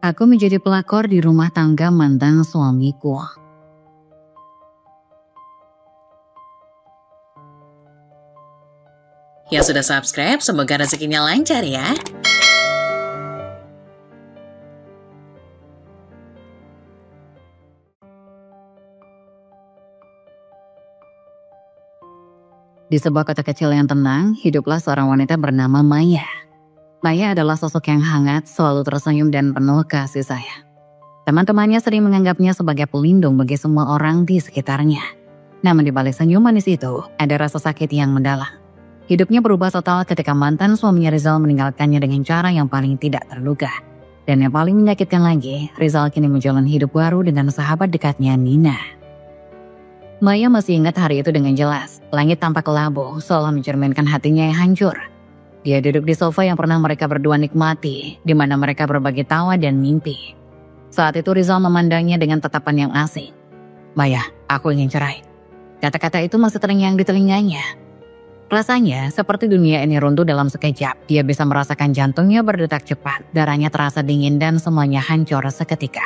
Aku menjadi pelakor di rumah tangga mantan suamiku. Yang sudah subscribe, semoga rezekinya lancar ya. Di sebuah kota kecil yang tenang, hiduplah seorang wanita bernama Maya. Maya adalah sosok yang hangat, selalu tersenyum dan penuh kasih sayang. Teman-temannya sering menganggapnya sebagai pelindung bagi semua orang di sekitarnya. Namun di balik senyum manis itu, ada rasa sakit yang mendalam. Hidupnya berubah total ketika mantan suaminya Rizal meninggalkannya dengan cara yang paling tidak terduga. Dan yang paling menyakitkan lagi, Rizal kini menjalani hidup baru dengan sahabat dekatnya Nina. Maya masih ingat hari itu dengan jelas. Langit tampak kelabu, seolah mencerminkan hatinya yang hancur. Dia duduk di sofa yang pernah mereka berdua nikmati, di mana mereka berbagi tawa dan mimpi. Saat itu Rizal memandangnya dengan tatapan yang asing. "Maya, aku ingin cerai." Kata-kata itu masih terngiang di telinganya. Rasanya seperti dunia ini runtuh dalam sekejap. Dia bisa merasakan jantungnya berdetak cepat, darahnya terasa dingin dan semuanya hancur seketika.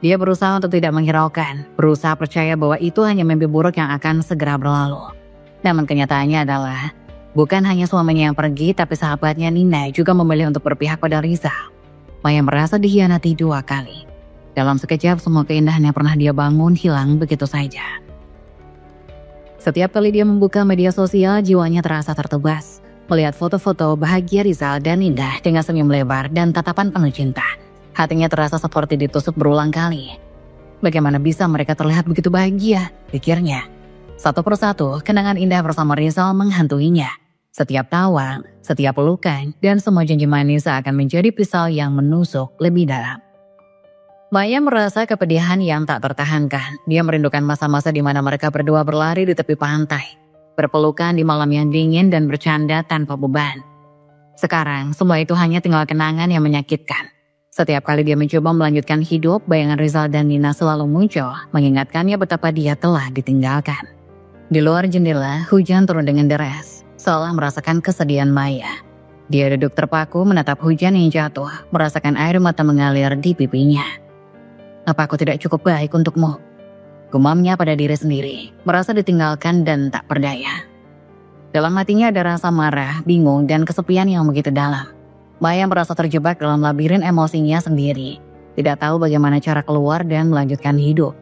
Dia berusaha untuk tidak menghiraukan, berusaha percaya bahwa itu hanya mimpi buruk yang akan segera berlalu. Namun kenyataannya adalah, bukan hanya suaminya yang pergi, tapi sahabatnya Nina juga memilih untuk berpihak pada Rizal. Maya merasa dikhianati 2 kali. Dalam sekejap, semua keindahan yang pernah dia bangun hilang begitu saja. Setiap kali dia membuka media sosial, jiwanya terasa tertebas. Melihat foto-foto bahagia Rizal dan Nina dengan senyum lebar dan tatapan penuh cinta. Hatinya terasa seperti ditusuk berulang kali. Bagaimana bisa mereka terlihat begitu bahagia, pikirnya. Satu persatu, kenangan indah bersama Rizal menghantuinya. Setiap tawa, setiap pelukan, dan semua janji manis akan menjadi pisau yang menusuk lebih dalam. Maya merasa kepedihan yang tak tertahankan. Dia merindukan masa-masa di mana mereka berdua berlari di tepi pantai, berpelukan di malam yang dingin dan bercanda tanpa beban. Sekarang, semua itu hanya tinggal kenangan yang menyakitkan. Setiap kali dia mencoba melanjutkan hidup, bayangan Rizal dan Nina selalu muncul, mengingatkannya betapa dia telah ditinggalkan. Di luar jendela, hujan turun dengan deras, seolah merasakan kesedihan Maya. Dia duduk terpaku menatap hujan yang jatuh, merasakan air mata mengalir di pipinya. "Apa aku tidak cukup baik untukmu?" Gumamnya pada diri sendiri, merasa ditinggalkan dan tak berdaya. Dalam hatinya ada rasa marah, bingung, dan kesepian yang begitu dalam. Maya merasa terjebak dalam labirin emosinya sendiri, tidak tahu bagaimana cara keluar dan melanjutkan hidup.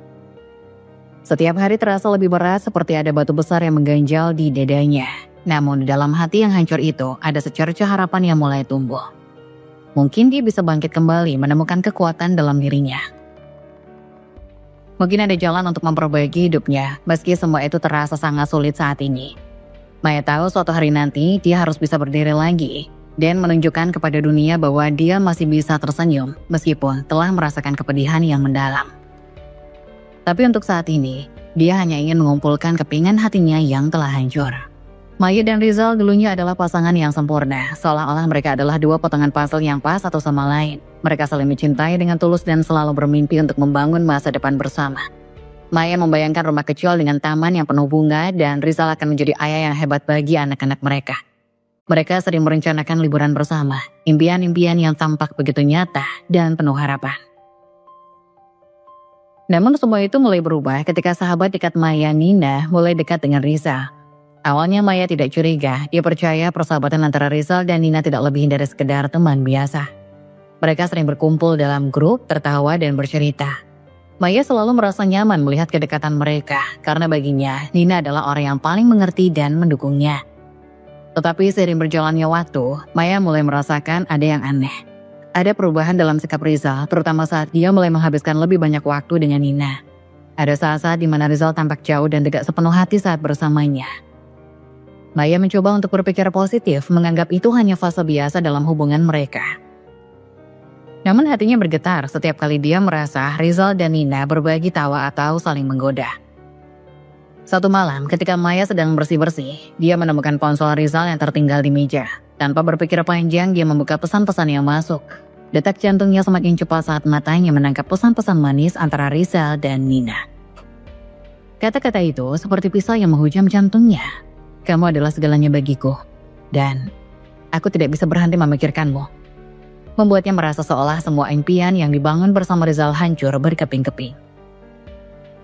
Setiap hari terasa lebih berat, seperti ada batu besar yang mengganjal di dadanya. Namun di dalam hati yang hancur itu, ada secercah harapan yang mulai tumbuh. Mungkin dia bisa bangkit kembali, menemukan kekuatan dalam dirinya. Mungkin ada jalan untuk memperbaiki hidupnya, meski semua itu terasa sangat sulit saat ini. Maya tahu suatu hari nanti dia harus bisa berdiri lagi dan menunjukkan kepada dunia bahwa dia masih bisa tersenyum meskipun telah merasakan kepedihan yang mendalam. Tapi untuk saat ini, dia hanya ingin mengumpulkan kepingan hatinya yang telah hancur. Maya dan Rizal dulunya adalah pasangan yang sempurna, seolah-olah mereka adalah 2 potongan puzzle yang pas satu sama lain. Mereka saling mencintai dengan tulus dan selalu bermimpi untuk membangun masa depan bersama. Maya membayangkan rumah kecil dengan taman yang penuh bunga dan Rizal akan menjadi ayah yang hebat bagi anak-anak mereka. Mereka sering merencanakan liburan bersama, impian-impian yang tampak begitu nyata dan penuh harapan. Namun semua itu mulai berubah ketika sahabat dekat Maya, Nina, mulai dekat dengan Rizal. Awalnya Maya tidak curiga, dia percaya persahabatan antara Rizal dan Nina tidak lebih dari sekedar teman biasa. Mereka sering berkumpul dalam grup, tertawa dan bercerita. Maya selalu merasa nyaman melihat kedekatan mereka, karena baginya Nina adalah orang yang paling mengerti dan mendukungnya. Tetapi seiring berjalannya waktu, Maya mulai merasakan ada yang aneh. Ada perubahan dalam sikap Rizal, terutama saat dia mulai menghabiskan lebih banyak waktu dengan Nina. Ada saat-saat di mana Rizal tampak jauh dan tidak sepenuh hati saat bersamanya. Maya mencoba untuk berpikir positif, menganggap itu hanya fase biasa dalam hubungan mereka. Namun hatinya bergetar setiap kali dia merasa Rizal dan Nina berbagi tawa atau saling menggoda. Satu malam ketika Maya sedang bersih-bersih, dia menemukan ponsel Rizal yang tertinggal di meja. Tanpa berpikir panjang, dia membuka pesan-pesan yang masuk. Detak jantungnya semakin cepat saat matanya menangkap pesan-pesan manis antara Rizal dan Nina. Kata-kata itu seperti pisau yang menghujam jantungnya. "Kamu adalah segalanya bagiku, dan aku tidak bisa berhenti memikirkanmu." membuatnya merasa seolah semua impian yang dibangun bersama Rizal hancur berkeping-keping.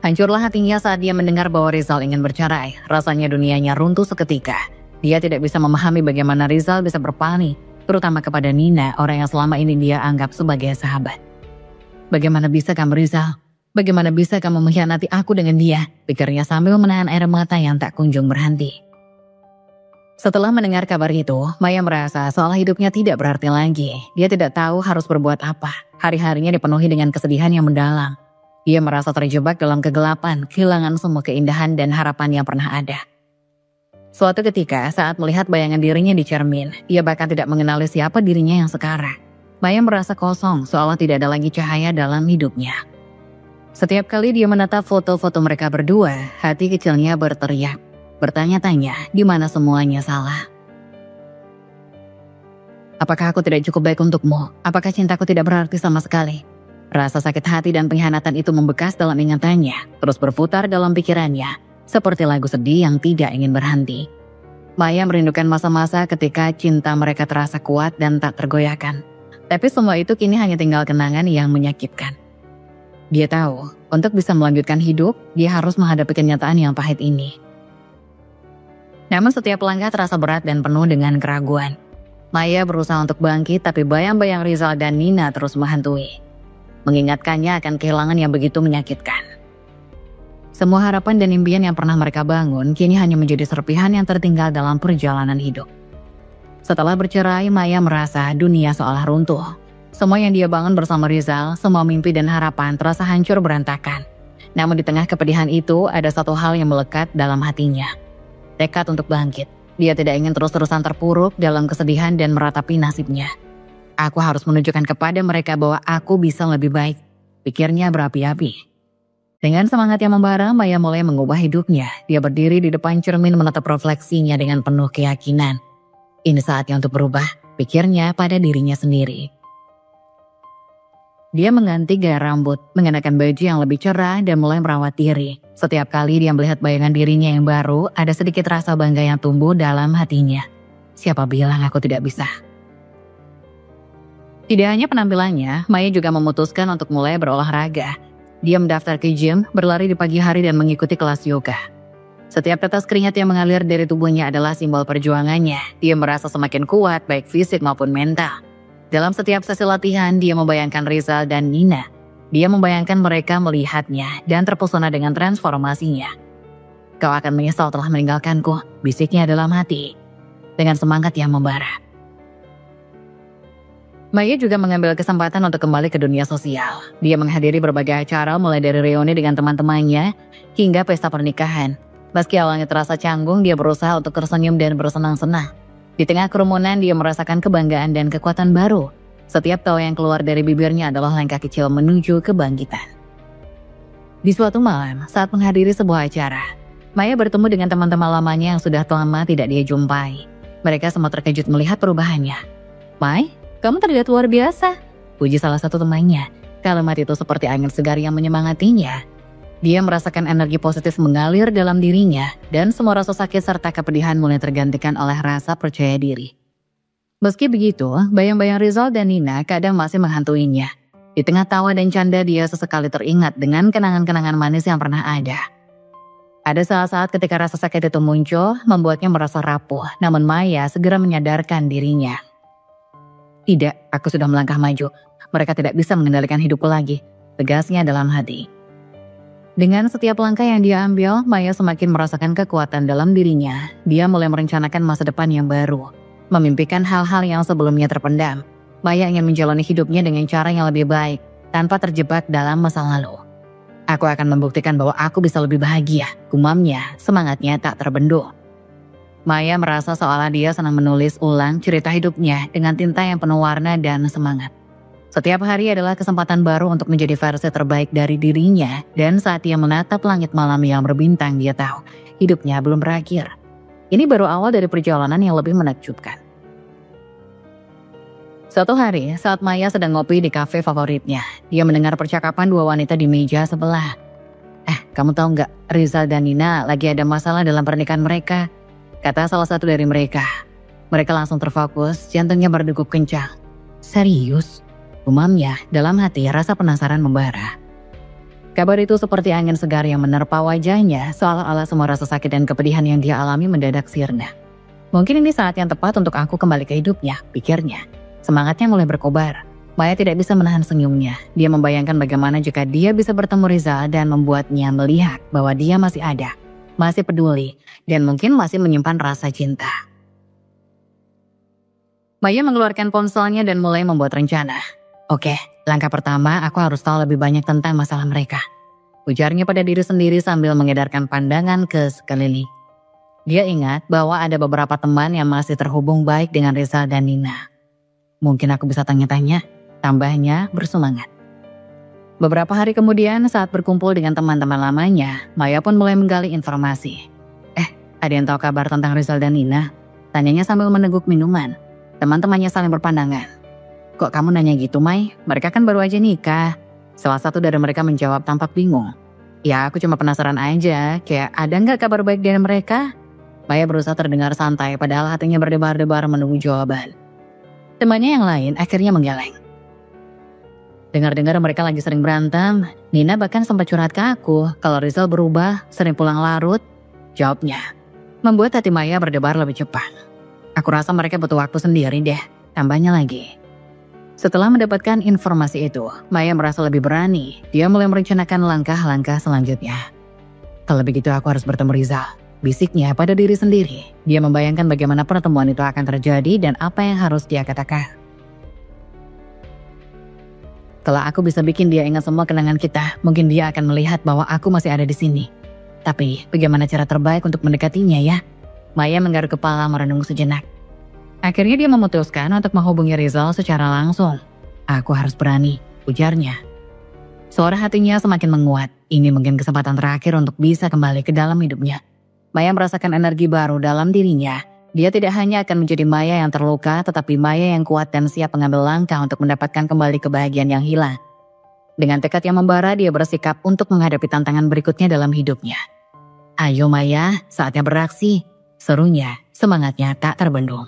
Hancurlah hatinya saat dia mendengar bahwa Rizal ingin bercerai. Rasanya dunianya runtuh seketika. Dia tidak bisa memahami bagaimana Rizal bisa berpaling, terutama kepada Nina, orang yang selama ini dia anggap sebagai sahabat. Bagaimana bisa kamu, Rizal? Bagaimana bisa kamu mengkhianati aku dengan dia? Pikirnya sambil menahan air mata yang tak kunjung berhenti. Setelah mendengar kabar itu, Maya merasa seolah hidupnya tidak berarti lagi. Dia tidak tahu harus berbuat apa. Hari-harinya dipenuhi dengan kesedihan yang mendalam. Dia merasa terjebak dalam kegelapan, kehilangan semua keindahan dan harapan yang pernah ada. Suatu ketika, saat melihat bayangan dirinya di cermin, dia bahkan tidak mengenali siapa dirinya yang sekarang. Maya merasa kosong, seolah tidak ada lagi cahaya dalam hidupnya. Setiap kali dia menatap foto-foto mereka berdua, hati kecilnya berteriak, bertanya-tanya di mana semuanya salah. Apakah aku tidak cukup baik untukmu? Apakah cintaku tidak berarti sama sekali? Rasa sakit hati dan pengkhianatan itu membekas dalam ingatannya, terus berputar dalam pikirannya, seperti lagu sedih yang tidak ingin berhenti. Maya merindukan masa-masa ketika cinta mereka terasa kuat dan tak tergoyahkan. Tapi semua itu kini hanya tinggal kenangan yang menyakitkan. Dia tahu, untuk bisa melanjutkan hidup, dia harus menghadapi kenyataan yang pahit ini. Namun setiap langkah terasa berat dan penuh dengan keraguan. Maya berusaha untuk bangkit, tapi bayang-bayang Rizal dan Nina terus menghantui. Mengingatkannya akan kehilangan yang begitu menyakitkan. Semua harapan dan impian yang pernah mereka bangun kini hanya menjadi serpihan yang tertinggal dalam perjalanan hidup. Setelah bercerai, Maya merasa dunia seolah runtuh. Semua yang dia bangun bersama Rizal, semua mimpi dan harapan terasa hancur berantakan. Namun di tengah kepedihan itu, ada satu hal yang melekat dalam hatinya. Tekad untuk bangkit. Dia tidak ingin terus-terusan terpuruk dalam kesedihan dan meratapi nasibnya. Aku harus menunjukkan kepada mereka bahwa aku bisa lebih baik, pikirnya berapi-api. Dengan semangat yang membara, Maya mulai mengubah hidupnya. Dia berdiri di depan cermin menatap refleksinya dengan penuh keyakinan. Ini saatnya untuk berubah, pikirnya pada dirinya sendiri. Dia mengganti gaya rambut, mengenakan baju yang lebih cerah dan mulai merawat diri. Setiap kali dia melihat bayangan dirinya yang baru, ada sedikit rasa bangga yang tumbuh dalam hatinya. Siapa bilang aku tidak bisa? Tidak hanya penampilannya, Maya juga memutuskan untuk mulai berolahraga. Dia mendaftar ke gym, berlari di pagi hari dan mengikuti kelas yoga. Setiap tetes keringat yang mengalir dari tubuhnya adalah simbol perjuangannya. Dia merasa semakin kuat, baik fisik maupun mental. Dalam setiap sesi latihan, dia membayangkan Rizal dan Nina. Dia membayangkan mereka melihatnya dan terpesona dengan transformasinya. Kau akan menyesal telah meninggalkanku, bisiknya dalam hati. Dengan semangat yang membara. Maya juga mengambil kesempatan untuk kembali ke dunia sosial. Dia menghadiri berbagai acara mulai dari reuni dengan teman-temannya hingga pesta pernikahan. Meski awalnya terasa canggung, dia berusaha untuk tersenyum dan bersenang-senang. Di tengah kerumunan, dia merasakan kebanggaan dan kekuatan baru. Setiap tawa yang keluar dari bibirnya adalah langkah kecil menuju kebangkitan. Di suatu malam, saat menghadiri sebuah acara, Maya bertemu dengan teman-teman lamanya yang sudah lama tidak dia jumpai. Mereka semua terkejut melihat perubahannya. Mai, kamu terlihat luar biasa, puji salah satu temannya. Kalimat itu seperti angin segar yang menyemangatinya. Dia merasakan energi positif mengalir dalam dirinya dan semua rasa sakit serta kepedihan mulai tergantikan oleh rasa percaya diri. Meski begitu, bayang-bayang Rizal dan Nina kadang masih menghantuinya. Di tengah tawa dan canda dia sesekali teringat dengan kenangan-kenangan manis yang pernah ada. Ada saat-saat ketika rasa sakit itu muncul, membuatnya merasa rapuh, namun Maya segera menyadarkan dirinya. Tidak, aku sudah melangkah maju. Mereka tidak bisa mengendalikan hidupku lagi, tegasnya dalam hati. Dengan setiap langkah yang dia ambil, Maya semakin merasakan kekuatan dalam dirinya. Dia mulai merencanakan masa depan yang baru, memimpikan hal-hal yang sebelumnya terpendam. Maya ingin menjalani hidupnya dengan cara yang lebih baik, tanpa terjebak dalam masa lalu. Aku akan membuktikan bahwa aku bisa lebih bahagia, gumamnya, semangatnya tak terbendung. Maya merasa seolah dia senang menulis ulang cerita hidupnya dengan tinta yang penuh warna dan semangat. Setiap hari adalah kesempatan baru untuk menjadi versi terbaik dari dirinya, dan saat dia menatap langit malam yang berbintang, dia tahu hidupnya belum berakhir. Ini baru awal dari perjalanan yang lebih menakjubkan. Suatu hari, saat Maya sedang ngopi di kafe favoritnya, dia mendengar percakapan dua wanita di meja sebelah. Kamu tahu nggak, Rizal dan Nina lagi ada masalah dalam pernikahan mereka, kata salah satu dari mereka. Mereka langsung terfokus, jantungnya berdegup kencang. Serius? Gumamnya, dalam hati rasa penasaran membara. Kabar itu seperti angin segar yang menerpa wajahnya, seolah-olah semua rasa sakit dan kepedihan yang dia alami mendadak sirna. Mungkin ini saat yang tepat untuk aku kembali ke hidupnya, pikirnya. Semangatnya mulai berkobar. Maya tidak bisa menahan senyumnya. Dia membayangkan bagaimana jika dia bisa bertemu Rizal dan membuatnya melihat bahwa dia masih ada, masih peduli, dan mungkin masih menyimpan rasa cinta. Maya mengeluarkan ponselnya dan mulai membuat rencana. Oke, langkah pertama aku harus tahu lebih banyak tentang masalah mereka. Ujarnya pada diri sendiri sambil mengedarkan pandangan ke sekeliling. Dia ingat bahwa ada beberapa teman yang masih terhubung baik dengan Rizal dan Nina. Mungkin aku bisa tanya-tanya. Tambahnya bersemangat. Beberapa hari kemudian saat berkumpul dengan teman-teman lamanya, Maya pun mulai menggali informasi. Ada yang tahu kabar tentang Rizal dan Nina? Tanyanya sambil meneguk minuman. Teman-temannya saling berpandangan. Kok kamu nanya gitu, Mai? Mereka kan baru aja nikah. Salah satu dari mereka menjawab tampak bingung. Ya, aku cuma penasaran aja, kayak ada nggak kabar baik dari mereka? Maya berusaha terdengar santai, padahal hatinya berdebar-debar menunggu jawaban. Temannya yang lain akhirnya menggeleng. Dengar-dengar mereka lagi sering berantem, Nina bahkan sempat curhat ke aku kalau Rizal berubah, sering pulang larut. Jawabnya, membuat hati Maya berdebar lebih cepat. Aku rasa mereka butuh waktu sendiri deh, tambahnya lagi. Setelah mendapatkan informasi itu, Maya merasa lebih berani. Dia mulai merencanakan langkah-langkah selanjutnya. Kalau begitu aku harus bertemu Rizal, bisiknya pada diri sendiri. Dia membayangkan bagaimana pertemuan itu akan terjadi dan apa yang harus dia katakan. Kalau aku bisa bikin dia ingat semua kenangan kita, mungkin dia akan melihat bahwa aku masih ada di sini. Tapi, bagaimana cara terbaik untuk mendekatinya ya? Maya menggaruk kepala merenung sejenak. Akhirnya dia memutuskan untuk menghubungi Rizal secara langsung. Aku harus berani, ujarnya. Suara hatinya semakin menguat. Ini mungkin kesempatan terakhir untuk bisa kembali ke dalam hidupnya. Maya merasakan energi baru dalam dirinya. Dia tidak hanya akan menjadi Maya yang terluka, tetapi Maya yang kuat dan siap mengambil langkah untuk mendapatkan kembali kebahagiaan yang hilang. Dengan tekad yang membara, dia bersikap untuk menghadapi tantangan berikutnya dalam hidupnya. Ayo Maya, saatnya beraksi. Serunya, semangatnya tak terbendung.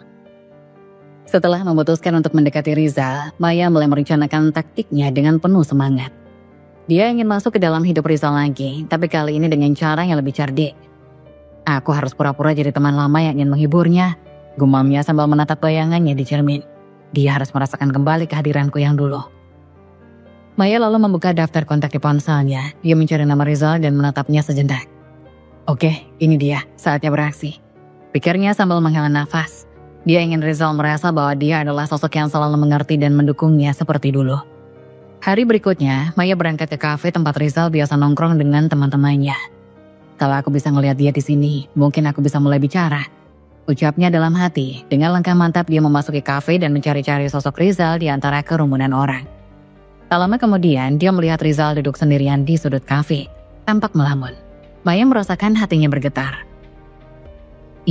Setelah memutuskan untuk mendekati Rizal, Maya mulai merencanakan taktiknya dengan penuh semangat. Dia ingin masuk ke dalam hidup Rizal lagi, tapi kali ini dengan cara yang lebih cerdik. Aku harus pura-pura jadi teman lama yang ingin menghiburnya, gumamnya sambil menatap bayangannya di cermin. Dia harus merasakan kembali kehadiranku yang dulu. Maya lalu membuka daftar kontak di ponselnya. Dia mencari nama Rizal dan menatapnya sejenak. Oke, ini dia, saatnya beraksi. Pikirnya sambil menghela nafas. Dia ingin Rizal merasa bahwa dia adalah sosok yang selalu mengerti dan mendukungnya seperti dulu. Hari berikutnya, Maya berangkat ke kafe tempat Rizal biasa nongkrong dengan teman-temannya. Kalau aku bisa ngelihat dia di sini, mungkin aku bisa mulai bicara. Ucapnya dalam hati. Dengan langkah mantap dia memasuki kafe dan mencari-cari sosok Rizal di antara kerumunan orang. Tak lama kemudian, dia melihat Rizal duduk sendirian di sudut kafe, tampak melamun. Maya merasakan hatinya bergetar.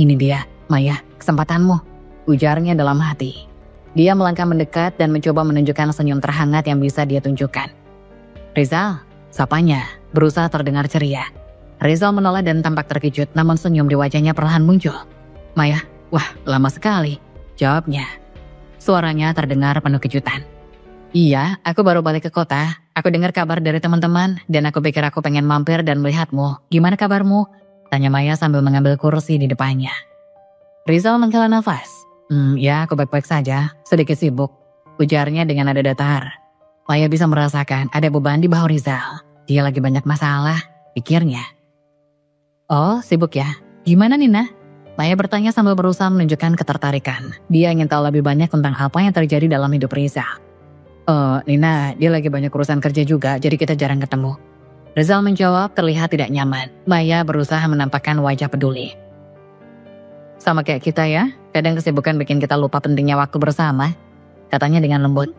Ini dia, Maya, kesempatanmu, ujarnya dalam hati. Dia melangkah mendekat dan mencoba menunjukkan senyum terhangat yang bisa dia tunjukkan. Rizal, sapanya, berusaha terdengar ceria. Rizal menoleh dan tampak terkejut, namun senyum di wajahnya perlahan muncul. Maya, wah lama sekali, jawabnya. Suaranya terdengar penuh kejutan. Iya, aku baru balik ke kota. Aku dengar kabar dari teman-teman dan aku pikir aku pengen mampir dan melihatmu. Gimana kabarmu? Tanya Maya sambil mengambil kursi di depannya. Rizal menghela nafas. Ya aku baik-baik saja, sedikit sibuk. Ujarnya dengan nada datar. Maya bisa merasakan ada beban di bahu Rizal. Dia lagi banyak masalah, pikirnya. Oh, sibuk ya? Gimana Nina? Maya bertanya sambil berusaha menunjukkan ketertarikan. Dia ingin tahu lebih banyak tentang apa yang terjadi dalam hidup Rizal. Nina, dia lagi banyak urusan kerja juga, jadi kita jarang ketemu. Rizal menjawab terlihat tidak nyaman. Maya berusaha menampakkan wajah peduli. Sama kayak kita ya, kadang kesibukan bikin kita lupa pentingnya waktu bersama. Katanya dengan lembut.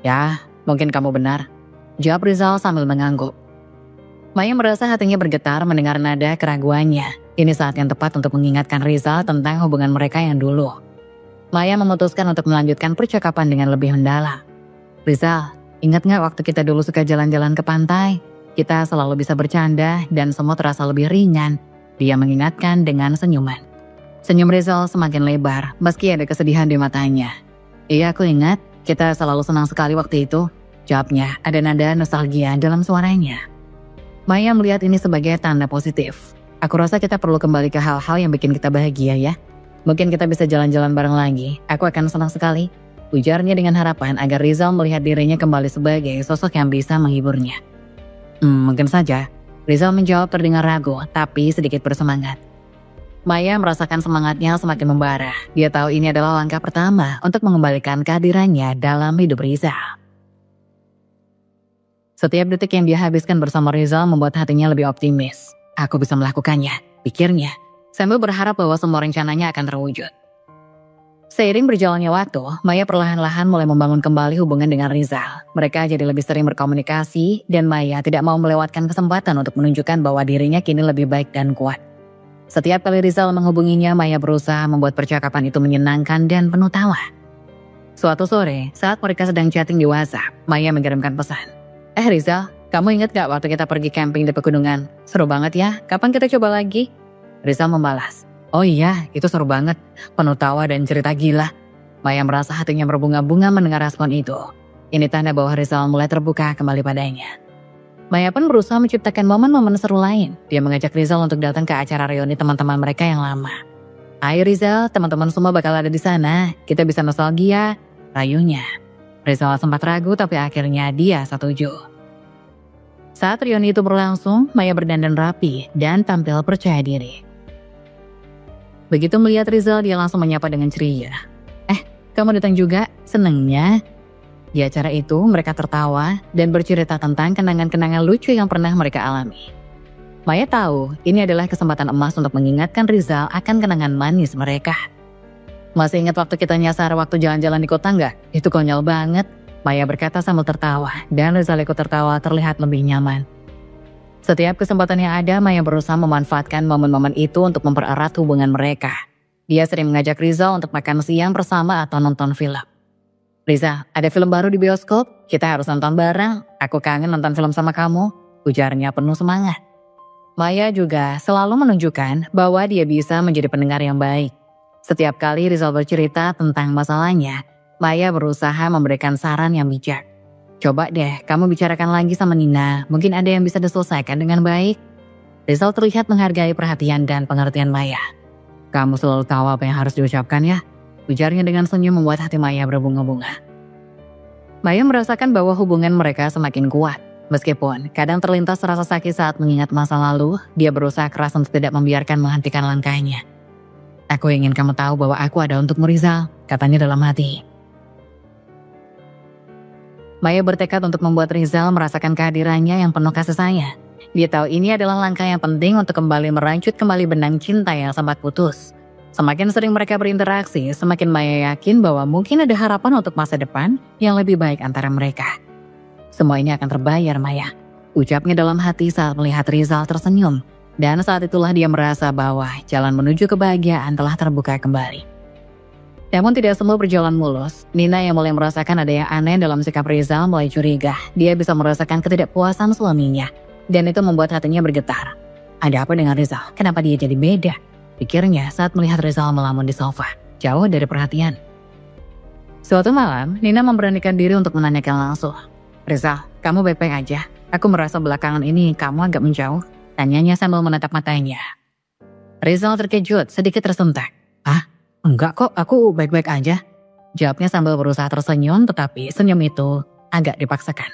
Ya, mungkin kamu benar. Jawab Rizal sambil mengangguk. Maya merasa hatinya bergetar mendengar nada keraguannya. Ini saat yang tepat untuk mengingatkan Rizal tentang hubungan mereka yang dulu. Maya memutuskan untuk melanjutkan percakapan dengan lebih mendalam. Rizal, ingat gak waktu kita dulu suka jalan-jalan ke pantai? Kita selalu bisa bercanda dan semua terasa lebih ringan. Dia mengingatkan dengan senyuman. Senyum Rizal semakin lebar meski ada kesedihan di matanya. Iya aku ingat, kita selalu senang sekali waktu itu, jawabnya ada nada nostalgia dalam suaranya. Maya melihat ini sebagai tanda positif. Aku rasa kita perlu kembali ke hal-hal yang bikin kita bahagia ya. Mungkin kita bisa jalan-jalan bareng lagi, aku akan senang sekali. Ujarnya dengan harapan agar Rizal melihat dirinya kembali sebagai sosok yang bisa menghiburnya. Mungkin saja, Rizal menjawab terdengar ragu tapi sedikit bersemangat. Maya merasakan semangatnya semakin membara. Dia tahu ini adalah langkah pertama untuk mengembalikan kehadirannya dalam hidup Rizal. Setiap detik yang dia habiskan bersama Rizal membuat hatinya lebih optimis. Aku bisa melakukannya, pikirnya, sambil berharap bahwa semua rencananya akan terwujud. Seiring berjalannya waktu, Maya perlahan-lahan mulai membangun kembali hubungan dengan Rizal. Mereka jadi lebih sering berkomunikasi, dan Maya tidak mau melewatkan kesempatan untuk menunjukkan bahwa dirinya kini lebih baik dan kuat. Setiap kali Rizal menghubunginya, Maya berusaha membuat percakapan itu menyenangkan dan penuh tawa. Suatu sore, saat mereka sedang chatting di WhatsApp, Maya mengirimkan pesan. Rizal, kamu ingat gak waktu kita pergi camping di pegunungan? Seru banget ya, kapan kita coba lagi? Rizal membalas, oh iya, itu seru banget, penuh tawa dan cerita gila. Maya merasa hatinya berbunga-bunga mendengar respon itu. Ini tanda bahwa Rizal mulai terbuka kembali padanya. Maya pun berusaha menciptakan momen-momen seru lain. Dia mengajak Rizal untuk datang ke acara reuni teman-teman mereka yang lama. Ayo Rizal, teman-teman semua bakal ada di sana, kita bisa nostalgia, rayunya. Rizal sempat ragu tapi akhirnya dia setuju. Saat reuni itu berlangsung, Maya berdandan rapi dan tampil percaya diri. Begitu melihat Rizal, dia langsung menyapa dengan ceria. Kamu datang juga? Senengnya. Di acara itu, mereka tertawa dan bercerita tentang kenangan-kenangan lucu yang pernah mereka alami. Maya tahu ini adalah kesempatan emas untuk mengingatkan Rizal akan kenangan manis mereka. Masih ingat waktu kita nyasar waktu jalan-jalan di kota nggak? Itu konyol banget. Maya berkata sambil tertawa, dan Rizal ikut tertawa terlihat lebih nyaman. Setiap kesempatan yang ada, Maya berusaha memanfaatkan momen-momen itu untuk mempererat hubungan mereka. Dia sering mengajak Rizal untuk makan siang bersama atau nonton film. Rizal, ada film baru di bioskop, kita harus nonton bareng. Aku kangen nonton film sama kamu, ujarnya penuh semangat. Maya juga selalu menunjukkan bahwa dia bisa menjadi pendengar yang baik. Setiap kali Rizal bercerita tentang masalahnya, Maya berusaha memberikan saran yang bijak. Coba deh, kamu bicarakan lagi sama Nina, mungkin ada yang bisa diselesaikan dengan baik. Rizal terlihat menghargai perhatian dan pengertian Maya. Kamu selalu tahu apa yang harus diucapkan ya? Ujarnya dengan senyum membuat hati Maya berbunga-bunga. Maya merasakan bahwa hubungan mereka semakin kuat. Meskipun kadang terlintas rasa sakit saat mengingat masa lalu, dia berusaha keras untuk tidak membiarkan menghentikan langkahnya. Aku ingin kamu tahu bahwa aku ada untukmu Rizal, katanya dalam hati. Maya bertekad untuk membuat Rizal merasakan kehadirannya yang penuh kasih sayang. Dia tahu ini adalah langkah yang penting untuk kembali merajut kembali benang cinta yang sempat putus. Semakin sering mereka berinteraksi, semakin Maya yakin bahwa mungkin ada harapan untuk masa depan yang lebih baik antara mereka. Semua ini akan terbayar Maya, ucapnya dalam hati saat melihat Rizal tersenyum. Dan saat itulah dia merasa bahwa jalan menuju kebahagiaan telah terbuka kembali. Namun tidak semua berjalan mulus. Nina yang mulai merasakan ada yang aneh dalam sikap Rizal mulai curiga. Dia bisa merasakan ketidakpuasan suaminya. Dan itu membuat hatinya bergetar. Ada apa dengan Rizal? Kenapa dia jadi beda? Pikirnya saat melihat Rizal melamun di sofa, jauh dari perhatian. Suatu malam, Nina memberanikan diri untuk menanyakan langsung. Rizal, kamu baik-baik aja? Aku merasa belakangan ini kamu agak menjauh. Tanyanya sambil menatap matanya. Rizal terkejut, sedikit tersentak. Enggak kok, aku baik-baik aja. Jawabnya sambil berusaha tersenyum, tetapi senyum itu agak dipaksakan.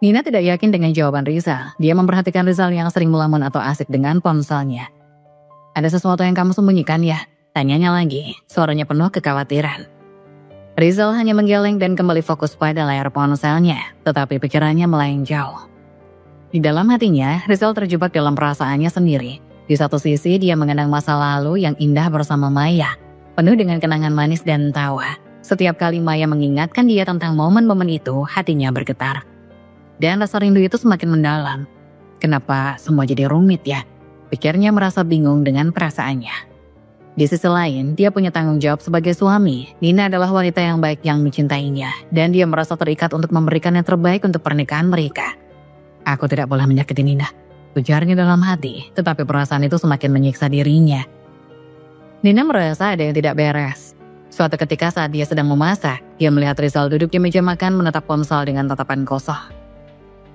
Nina tidak yakin dengan jawaban Rizal. Dia memperhatikan Rizal yang sering melamun atau asik dengan ponselnya. Ada sesuatu yang kamu sembunyikan ya? Tanyanya lagi, suaranya penuh kekhawatiran. Rizal hanya menggeleng dan kembali fokus pada layar ponselnya, tetapi pikirannya melayang jauh. Di dalam hatinya, Rizal terjebak dalam perasaannya sendiri. Di satu sisi, dia mengenang masa lalu yang indah bersama Maya, penuh dengan kenangan manis dan tawa. Setiap kali Maya mengingatkan dia tentang momen-momen itu, hatinya bergetar. Dan rasa rindu itu semakin mendalam. Kenapa semua jadi rumit ya? Pikirnya merasa bingung dengan perasaannya. Di sisi lain, dia punya tanggung jawab sebagai suami. Nina adalah wanita yang baik yang mencintainya, dan dia merasa terikat untuk memberikan yang terbaik untuk pernikahan mereka. Aku tidak boleh menyakiti Nina, ujarnya dalam hati, tetapi perasaan itu semakin menyiksa dirinya. Nina merasa ada yang tidak beres. Suatu ketika saat dia sedang memasak, dia melihat Rizal duduk di meja makan menatap ponsel dengan tatapan kosong.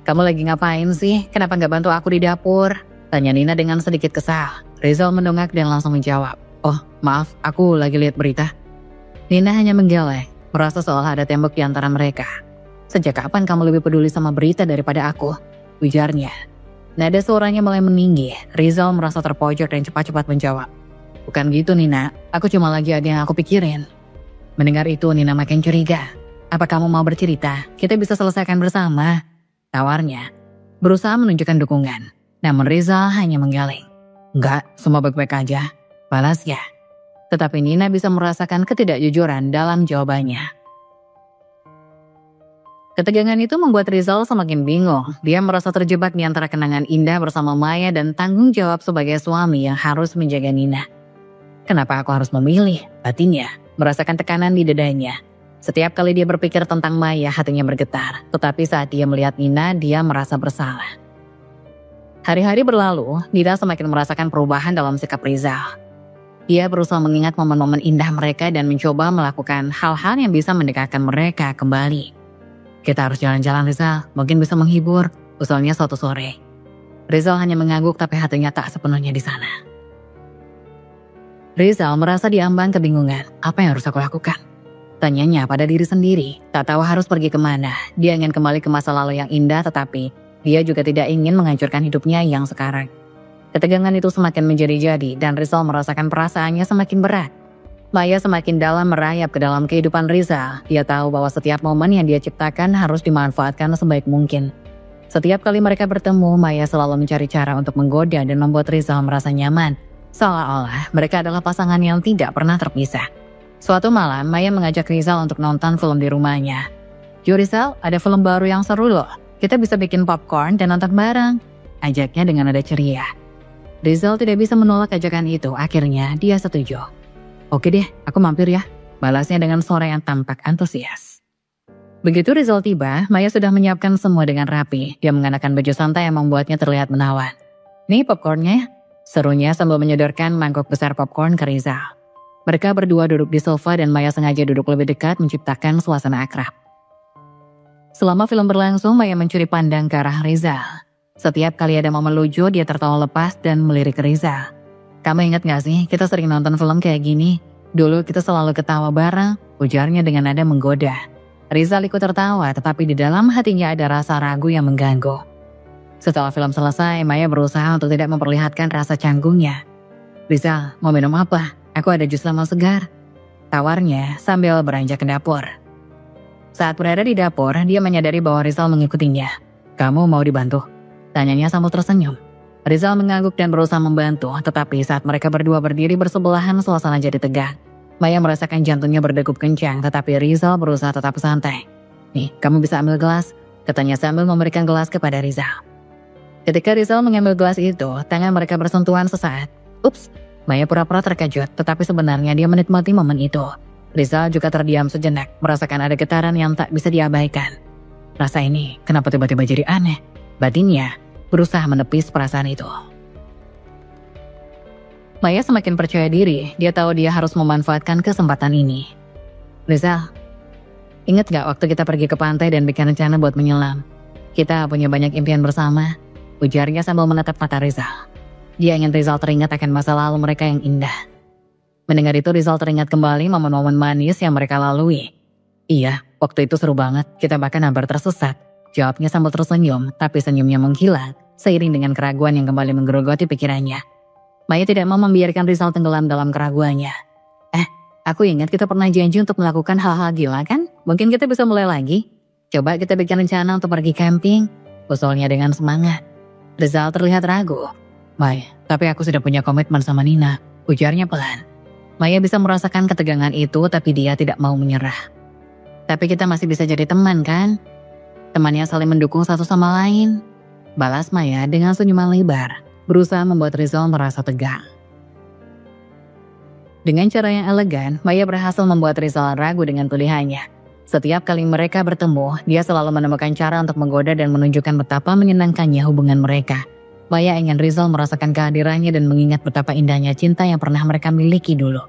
"Kamu lagi ngapain sih? Kenapa nggak bantu aku di dapur?" tanya Nina dengan sedikit kesal. Rizal mendongak dan langsung menjawab, "Oh, maaf, aku lagi lihat berita." Nina hanya menggeleng, merasa seolah ada tembok di antara mereka. "Sejak kapan kamu lebih peduli sama berita daripada aku?" ujarnya. Nada suaranya mulai meninggi. Rizal merasa terpojok dan cepat-cepat menjawab, "Bukan gitu Nina, aku cuma lagi ada yang aku pikirin." Mendengar itu Nina makin curiga. "Apa kamu mau bercerita? Kita bisa selesaikan bersama," tawarnya. Berusaha menunjukkan dukungan. Namun Rizal hanya menggeleng. "Enggak, semua baik-baik aja," balasnya. Tetapi Nina bisa merasakan ketidakjujuran dalam jawabannya. Ketegangan itu membuat Rizal semakin bingung. Dia merasa terjebak di antara kenangan indah bersama Maya dan tanggung jawab sebagai suami yang harus menjaga Nina. "Kenapa aku harus memilih?" batinnya, merasakan tekanan di dadanya. Setiap kali dia berpikir tentang Maya, hatinya bergetar. Tetapi saat dia melihat Nina, dia merasa bersalah. Hari-hari berlalu, Nina semakin merasakan perubahan dalam sikap Rizal. Dia berusaha mengingat momen-momen indah mereka dan mencoba melakukan hal-hal yang bisa mendekatkan mereka kembali. "Kita harus jalan-jalan Rizal, mungkin bisa menghibur," usulnya suatu sore. Rizal hanya mengangguk tapi hatinya tak sepenuhnya di sana. Rizal merasa diambang kebingungan. Apa yang harus aku lakukan? Tanyanya pada diri sendiri. Tak tahu harus pergi kemana. Dia ingin kembali ke masa lalu yang indah, tetapi dia juga tidak ingin menghancurkan hidupnya yang sekarang. Ketegangan itu semakin menjadi-jadi dan Rizal merasakan perasaannya semakin berat. Maya semakin dalam merayap ke dalam kehidupan Rizal. Dia tahu bahwa setiap momen yang dia ciptakan harus dimanfaatkan sebaik mungkin. Setiap kali mereka bertemu, Maya selalu mencari cara untuk menggoda dan membuat Rizal merasa nyaman. Seolah-olah mereka adalah pasangan yang tidak pernah terpisah. Suatu malam, Maya mengajak Rizal untuk nonton film di rumahnya. "Yo Rizal, ada film baru yang seru loh. Kita bisa bikin popcorn dan nonton bareng," ajaknya dengan nada ceria. Rizal tidak bisa menolak ajakan itu. Akhirnya dia setuju. "Oke deh, aku mampir ya," balasnya dengan suara yang tampak antusias. Begitu Rizal tiba, Maya sudah menyiapkan semua dengan rapi. Dia mengenakan baju santai yang membuatnya terlihat menawan. "Nih popcornnya," serunya sambil menyodorkan mangkok besar popcorn ke Rizal. Mereka berdua duduk di sofa dan Maya sengaja duduk lebih dekat menciptakan suasana akrab. Selama film berlangsung, Maya mencuri pandang ke arah Rizal. Setiap kali ada momen lucu, dia tertawa lepas dan melirik ke Rizal. "Kamu ingat gak sih, kita sering nonton film kayak gini? Dulu kita selalu ketawa bareng," ujarnya dengan nada menggoda. Rizal ikut tertawa, tetapi di dalam hatinya ada rasa ragu yang mengganggu. Setelah film selesai, Maya berusaha untuk tidak memperlihatkan rasa canggungnya. "Rizal, mau minum apa? Aku ada jus lemon segar," tawarnya sambil beranjak ke dapur. Saat berada di dapur, dia menyadari bahwa Rizal mengikutinya. "Kamu mau dibantu?" tanyanya sambil tersenyum. Rizal mengangguk dan berusaha membantu, tetapi saat mereka berdua berdiri bersebelahan, suasana jadi tegang. Maya merasakan jantungnya berdegup kencang, tetapi Rizal berusaha tetap santai. "Nih, kamu bisa ambil gelas," katanya sambil memberikan gelas kepada Rizal. Ketika Rizal mengambil gelas itu, tangan mereka bersentuhan sesaat. Ups, Maya pura-pura terkejut, tetapi sebenarnya dia menikmati momen itu. Rizal juga terdiam sejenak, merasakan ada getaran yang tak bisa diabaikan. Rasa ini, kenapa tiba-tiba jadi aneh? Batinnya berusaha menepis perasaan itu. Maya semakin percaya diri, dia tahu dia harus memanfaatkan kesempatan ini. "Rizal, ingat gak waktu kita pergi ke pantai dan bikin rencana buat menyelam? Kita punya banyak impian bersama," ujarnya sambil menatap mata Rizal. Dia ingin Rizal teringat akan masa lalu mereka yang indah. Mendengar itu Rizal teringat kembali momen-momen manis yang mereka lalui. "Iya, waktu itu seru banget, kita bahkan hampir tersesat," jawabnya sambil tersenyum, tapi senyumnya menghilang seiring dengan keraguan yang kembali menggerogoti pikirannya. Maya tidak mau membiarkan Rizal tenggelam dalam keraguannya. Aku ingat kita pernah janji untuk melakukan hal-hal gila kan? Mungkin kita bisa mulai lagi. Coba kita bikin rencana untuk pergi camping," usulnya dengan semangat. Rizal terlihat ragu. "Maya, tapi aku sudah punya komitmen sama Nina," ujarnya pelan. Maya bisa merasakan ketegangan itu, tapi dia tidak mau menyerah. "Tapi kita masih bisa jadi teman kan? Temannya saling mendukung satu sama lain," balas Maya dengan senyuman lebar, berusaha membuat Rizal merasa tegang. Dengan cara yang elegan, Maya berhasil membuat Rizal ragu dengan pilihannya. Setiap kali mereka bertemu, dia selalu menemukan cara untuk menggoda dan menunjukkan betapa menyenangkannya hubungan mereka. Maya ingin Rizal merasakan kehadirannya dan mengingat betapa indahnya cinta yang pernah mereka miliki dulu.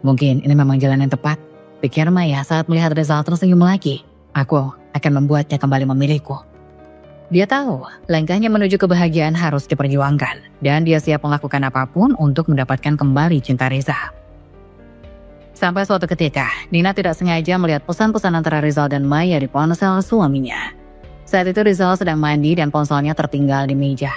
Mungkin ini memang jalan yang tepat, pikir Maya saat melihat Rizal tersenyum lagi. Aku akan membuatnya kembali memilihku. Dia tahu langkahnya menuju kebahagiaan harus diperjuangkan, dan dia siap melakukan apapun untuk mendapatkan kembali cinta Rizal. Sampai suatu ketika, Nina tidak sengaja melihat pesan-pesan antara Rizal dan Maya di ponsel suaminya. Saat itu Rizal sedang mandi dan ponselnya tertinggal di meja.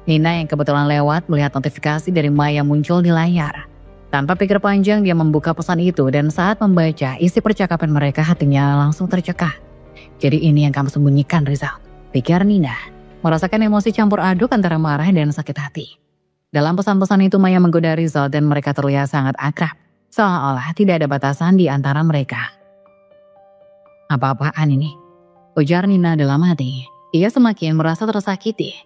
Nina yang kebetulan lewat melihat notifikasi dari Maya muncul di layar. Tanpa pikir panjang dia membuka pesan itu dan saat membaca isi percakapan mereka hatinya langsung tercekah. Jadi ini yang kamu sembunyikan Rizal, pikir Nina, merasakan emosi campur aduk antara marah dan sakit hati. Dalam pesan-pesan itu Maya menggoda Rizal dan mereka terlihat sangat akrab. Seolah-olah tidak ada batasan di antara mereka. Apa-apaan ini? Ujar Nina dalam hati. Ia semakin merasa tersakiti.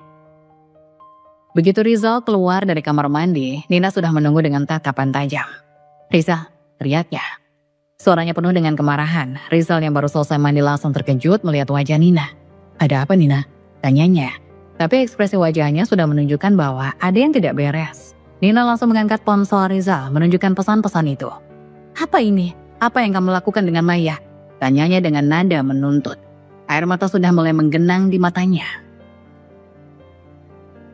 Begitu Rizal keluar dari kamar mandi, Nina sudah menunggu dengan tatapan tajam. Rizal, teriaknya. Suaranya penuh dengan kemarahan. Rizal yang baru selesai mandi langsung terkejut melihat wajah Nina. Ada apa Nina? Tanyanya. Tapi ekspresi wajahnya sudah menunjukkan bahwa ada yang tidak beres. Nina langsung mengangkat ponsel Rizal menunjukkan pesan-pesan itu. Apa ini? Apa yang kamu lakukan dengan Maya? Tanyanya dengan nada menuntut. Air mata sudah mulai menggenang di matanya.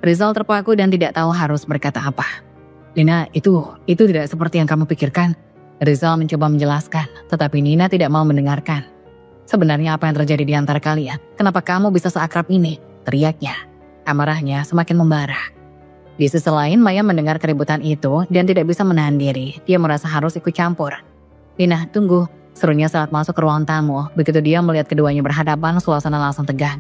Rizal terpaku dan tidak tahu harus berkata apa. Nina, itu tidak seperti yang kamu pikirkan. Rizal mencoba menjelaskan, tetapi Nina tidak mau mendengarkan. Sebenarnya apa yang terjadi di antara kalian? Kenapa kamu bisa seakrab ini? Teriaknya. Amarahnya semakin membara. Di sisi lain, Maya mendengar keributan itu dan tidak bisa menahan diri. Dia merasa harus ikut campur. Nina, tunggu. Serunya saat masuk ke ruang tamu. Begitu dia melihat keduanya berhadapan, suasana langsung tegang.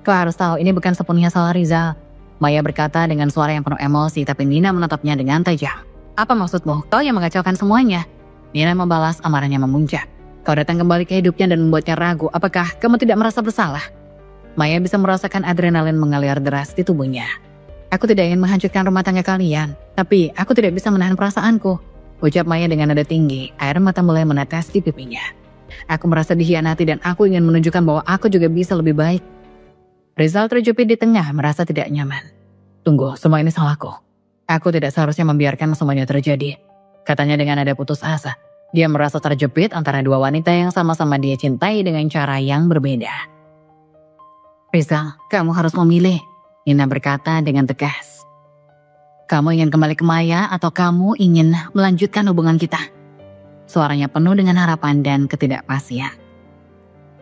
Kau harus tahu ini bukan sepenuhnya salah Rizal. Maya berkata dengan suara yang penuh emosi, tapi Nina menatapnya dengan tajam. Apa maksudmu? Kau yang mengacaukan semuanya. Nina membalas, amarahnya memuncak. Kau datang kembali ke hidupnya dan membuatnya ragu. Apakah kamu tidak merasa bersalah? Maya bisa merasakan adrenalin mengalir deras di tubuhnya. Aku tidak ingin menghancurkan rumah tangga kalian, tapi aku tidak bisa menahan perasaanku. Ucap Maya dengan nada tinggi, air mata mulai menetes di pipinya. Aku merasa dikhianati dan aku ingin menunjukkan bahwa aku juga bisa lebih baik. Rizal terjepit di tengah, merasa tidak nyaman. Tunggu, semua ini salahku. Aku tidak seharusnya membiarkan semuanya terjadi. Katanya dengan nada putus asa. Dia merasa terjepit antara dua wanita yang sama-sama dia cintai dengan cara yang berbeda. Rizal, kamu harus memilih. Nina berkata dengan tegas. Kamu ingin kembali ke Maya atau kamu ingin melanjutkan hubungan kita? Suaranya penuh dengan harapan dan ketidakpastian.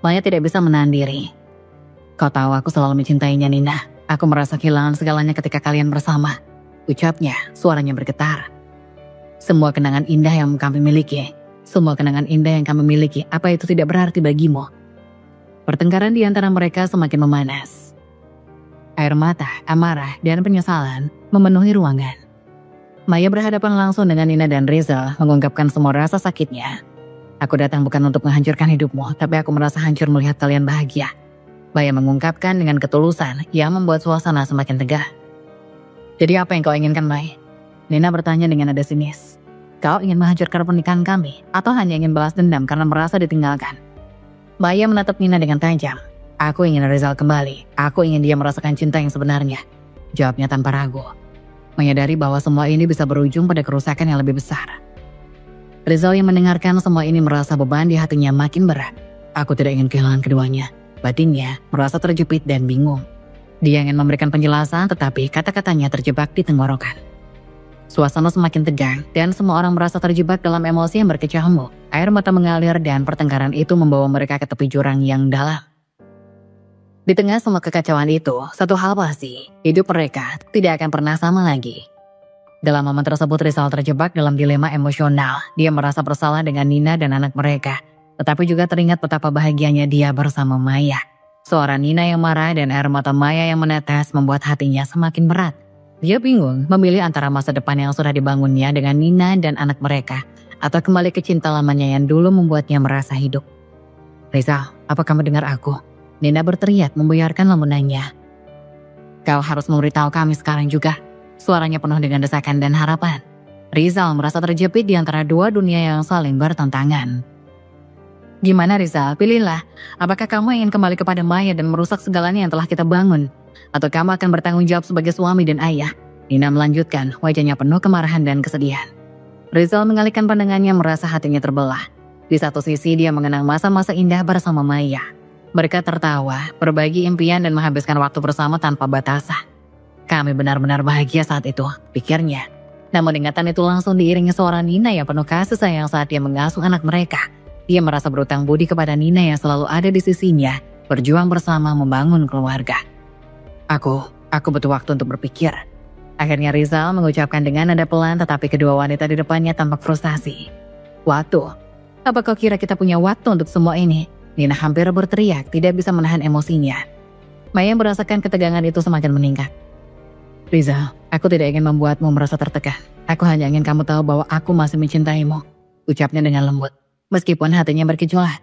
Maya tidak bisa menahan diri. Kau tahu aku selalu mencintainya Nina. Aku merasa kehilangan segalanya ketika kalian bersama. Ucapnya, suaranya bergetar. Semua kenangan indah yang kami miliki. Semua kenangan indah yang kami miliki. Apa itu tidak berarti bagimu? Pertengkaran di antara mereka semakin memanas. Air mata, amarah, dan penyesalan memenuhi ruangan. Maya berhadapan langsung dengan Nina dan Rizal mengungkapkan semua rasa sakitnya. Aku datang bukan untuk menghancurkan hidupmu, tapi aku merasa hancur melihat kalian bahagia. Maya mengungkapkan dengan ketulusan yang membuat suasana semakin tegang. Jadi apa yang kau inginkan, Maya? Nina bertanya dengan nada sinis. Kau ingin menghancurkan pernikahan kami atau hanya ingin balas dendam karena merasa ditinggalkan? Maya menatap Nina dengan tajam. Aku ingin Rizal kembali. Aku ingin dia merasakan cinta yang sebenarnya. Jawabnya tanpa ragu. Menyadari bahwa semua ini bisa berujung pada kerusakan yang lebih besar. Rizal yang mendengarkan semua ini merasa beban di hatinya makin berat. Aku tidak ingin kehilangan keduanya. Batinnya merasa terjepit dan bingung. Dia ingin memberikan penjelasan tetapi kata-katanya terjebak di tenggorokan. Suasana semakin tegang dan semua orang merasa terjebak dalam emosi yang berkecamuk. Air mata mengalir dan pertengkaran itu membawa mereka ke tepi jurang yang dalam. Di tengah semua kekacauan itu, satu hal pasti, hidup mereka tidak akan pernah sama lagi. Dalam momen tersebut Rizal terjebak dalam dilema emosional. Dia merasa bersalah dengan Nina dan anak mereka, tetapi juga teringat betapa bahagianya dia bersama Maya. Suara Nina yang marah dan air mata Maya yang menetes membuat hatinya semakin berat. Dia bingung memilih antara masa depan yang sudah dibangunnya dengan Nina dan anak mereka, atau kembali ke cinta lamanya yang dulu membuatnya merasa hidup. Rizal, apa kamu dengar aku? Nina berteriak membuyarkan lamunannya. Kau harus memberitahu kami sekarang juga. Suaranya penuh dengan desakan dan harapan. Rizal merasa terjepit di antara dua dunia yang saling bertentangan. Gimana Rizal, pilihlah. Apakah kamu ingin kembali kepada Maya dan merusak segalanya yang telah kita bangun? Atau kamu akan bertanggung jawab sebagai suami dan ayah? Nina melanjutkan, wajahnya penuh kemarahan dan kesedihan. Rizal mengalihkan pandangannya merasa hatinya terbelah. Di satu sisi dia mengenang masa-masa indah bersama Maya. Mereka tertawa, berbagi impian dan menghabiskan waktu bersama tanpa batasan. Kami benar-benar bahagia saat itu, pikirnya. Namun ingatan itu langsung diiringi suara Nina yang penuh kasih sayang saat dia mengasuh anak mereka. Dia merasa berutang budi kepada Nina yang selalu ada di sisinya, berjuang bersama membangun keluarga. Aku butuh waktu untuk berpikir. Akhirnya Rizal mengucapkan dengan nada pelan tetapi kedua wanita di depannya tampak frustasi. Waktu? Apa kau kira kita punya waktu untuk semua ini? Nina hampir berteriak, tidak bisa menahan emosinya. Maya merasakan ketegangan itu semakin meningkat. Rizal, aku tidak ingin membuatmu merasa tertekan. Aku hanya ingin kamu tahu bahwa aku masih mencintaimu. Ucapnya dengan lembut, meskipun hatinya bergejolak.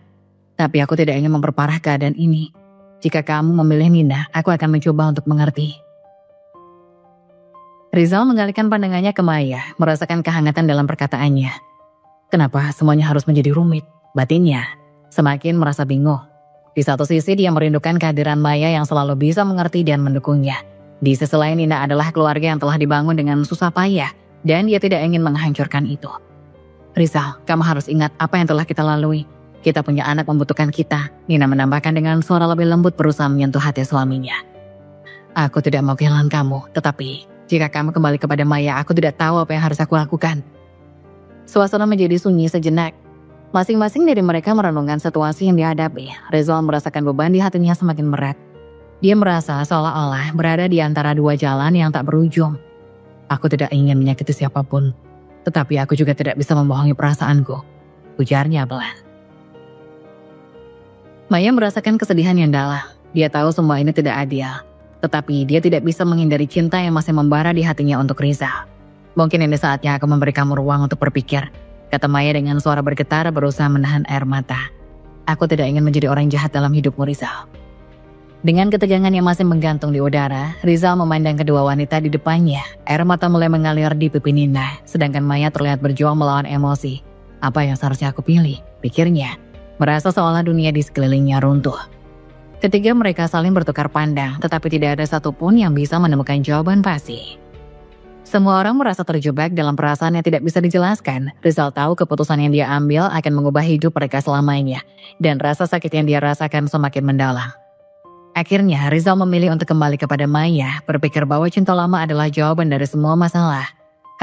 Tapi aku tidak ingin memperparah keadaan ini. Jika kamu memilih Nina, aku akan mencoba untuk mengerti. Rizal mengalihkan pandangannya ke Maya, merasakan kehangatan dalam perkataannya. Kenapa semuanya harus menjadi rumit? Batinnya semakin merasa bingung. Di satu sisi dia merindukan kehadiran Maya yang selalu bisa mengerti dan mendukungnya. Di sisi lain Nina adalah keluarga yang telah dibangun dengan susah payah dan dia tidak ingin menghancurkan itu. Rizal, kamu harus ingat apa yang telah kita lalui. Kita punya anak membutuhkan kita. Nina menambahkan dengan suara lebih lembut berusaha menyentuh hati suaminya. Aku tidak mau kehilangan kamu, tetapi jika kamu kembali kepada Maya, aku tidak tahu apa yang harus aku lakukan. Suasana menjadi sunyi sejenak. Masing-masing dari mereka merenungkan situasi yang dihadapi. Rizal merasakan beban di hatinya semakin berat. Dia merasa seolah-olah berada di antara dua jalan yang tak berujung. Aku tidak ingin menyakiti siapapun, tetapi aku juga tidak bisa membohongi perasaanku, ujarnya pelan. Maya merasakan kesedihan yang dalam. Dia tahu semua ini tidak adil, tetapi dia tidak bisa menghindari cinta yang masih membara di hatinya untuk Rizal. Mungkin ini saatnya aku memberi kamu ruang untuk berpikir, kata Maya dengan suara bergetar berusaha menahan air mata. Aku tidak ingin menjadi orang jahat dalam hidupmu, Rizal. Dengan ketegangan yang masih menggantung di udara, Rizal memandang kedua wanita di depannya. Air mata mulai mengalir di pipi Nina, sedangkan Maya terlihat berjuang melawan emosi. Apa yang seharusnya aku pilih? Pikirnya, merasa seolah dunia di sekelilingnya runtuh. Ketiga mereka saling bertukar pandang, tetapi tidak ada satupun yang bisa menemukan jawaban pasti. Semua orang merasa terjebak dalam perasaan yang tidak bisa dijelaskan. Rizal tahu keputusan yang dia ambil akan mengubah hidup mereka selamanya, dan rasa sakit yang dia rasakan semakin mendalam. Akhirnya Rizal memilih untuk kembali kepada Maya, berpikir bahwa cinta lama adalah jawaban dari semua masalah.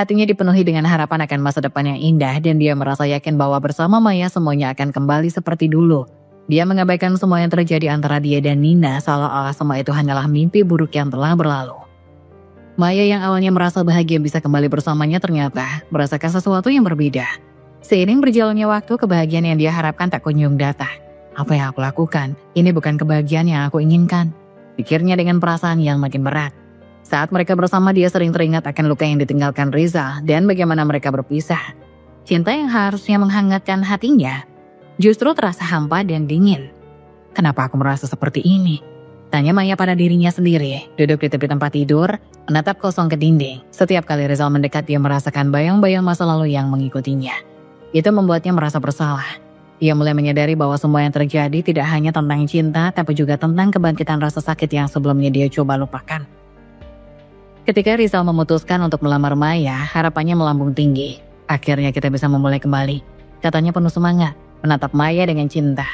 Hatinya dipenuhi dengan harapan akan masa depan yang indah dan dia merasa yakin bahwa bersama Maya semuanya akan kembali seperti dulu. Dia mengabaikan semua yang terjadi antara dia dan Nina seolah-olah semua itu hanyalah mimpi buruk yang telah berlalu. Maya yang awalnya merasa bahagia bisa kembali bersamanya ternyata merasakan sesuatu yang berbeda. Seiring berjalannya waktu, kebahagiaan yang dia harapkan tak kunjung datang. Apa yang aku lakukan? Ini bukan kebahagiaan yang aku inginkan. Pikirnya dengan perasaan yang makin berat. Saat mereka bersama dia sering teringat akan luka yang ditinggalkan Rizal dan bagaimana mereka berpisah. Cinta yang harusnya menghangatkan hatinya justru terasa hampa dan dingin. Kenapa aku merasa seperti ini? Tanya Maya pada dirinya sendiri, duduk di tepi tempat tidur, menatap kosong ke dinding. Setiap kali Rizal mendekat dia merasakan bayang-bayang masa lalu yang mengikutinya. Itu membuatnya merasa bersalah. Ia mulai menyadari bahwa semua yang terjadi tidak hanya tentang cinta, tapi juga tentang kebangkitan rasa sakit yang sebelumnya dia coba lupakan. Ketika Rizal memutuskan untuk melamar Maya, harapannya melambung tinggi. Akhirnya kita bisa memulai kembali, katanya penuh semangat, menatap Maya dengan cinta.